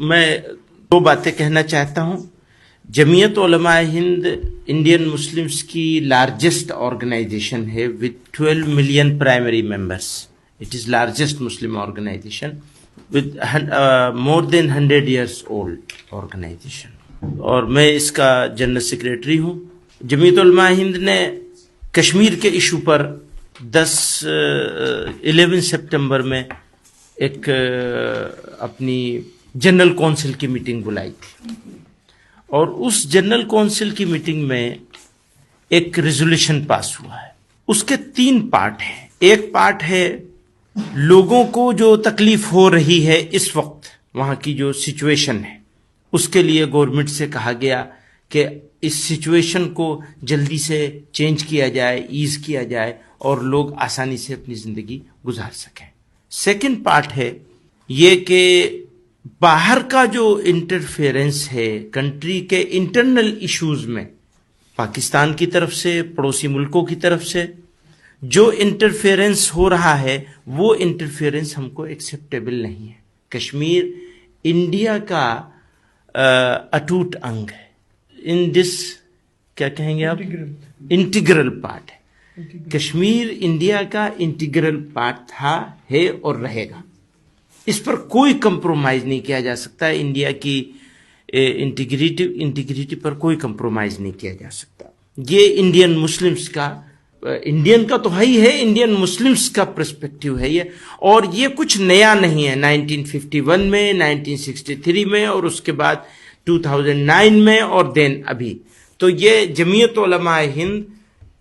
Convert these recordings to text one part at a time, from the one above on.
میں دو باتیں کہنا چاہتا ہوں. جمعیت علماء ہند انڈین مسلمس کی لارجسٹ آرگنائزیشن ہے with 12 million primary members. It is largest Muslim organization with more than 100 years old organization. اور میں اس کا جنرل سیکریٹری ہوں. جمعیت علماء ہند نے کشمیر کے ایشو پر 11 سپٹمبر میں ایک اپنی جنرل کونسل کی میٹنگ بلائی تھی، اور اس جنرل کونسل کی میٹنگ میں ایک ریزولوشن پاس ہوا ہے. اس کے 3 پارٹ ہیں. ایک پارٹ ہے لوگوں کو جو تکلیف ہو رہی ہے اس وقت، وہاں کی جو سچویشن ہے، اس کے لیے گورنمنٹ سے کہا گیا کہ اس سچویشن کو جلدی سے چینج کیا جائے، ایز کیا جائے، اور لوگ آسانی سے اپنی زندگی گزار سکیں. سیکنڈ پارٹ ہے یہ کہ باہر کا جو انٹرفیئرنس ہے کنٹری کے انٹرنل ایشوز میں، پاکستان کی طرف سے، پڑوسی ملکوں کی طرف سے جو انٹرفیئرنس ہو رہا ہے، وہ انٹرفیئرنس ہم کو ایکسیپٹیبل نہیں ہے. کشمیر انڈیا کا اٹوٹ انگ ہے. ان دس کیا کہیں گے آپ؟ انٹیگرل پارٹ ہے. کشمیر انڈیا کا انٹیگرل پارٹ تھا، ہے اور رہے گا. اس پر کوئی کمپرومائز نہیں کیا جا سکتا. انڈیا کی انٹیگریٹی پر کوئی کمپرومائز نہیں کیا جا سکتا. یہ انڈین مسلمز کا، انڈین کا تو ہی ہے، انڈین مسلمز کا پرسپیکٹیو ہے یہ. اور یہ کچھ نیا نہیں ہے. 1951 میں، 1963 میں، اور اس کے بعد 2009 میں، اور دین ابھی. تو یہ جمعیت علماء ہند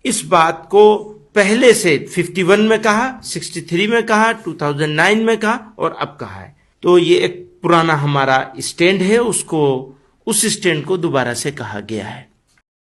اس بات کو پہلے سے 51 میں کہا، 63 میں کہا، 2009 میں کہا، اور اب کہا ہے. تو یہ ایک پرانا ہمارا اسٹینڈ ہے، اس اسٹینڈ کو دوبارہ سے کہا گیا ہے.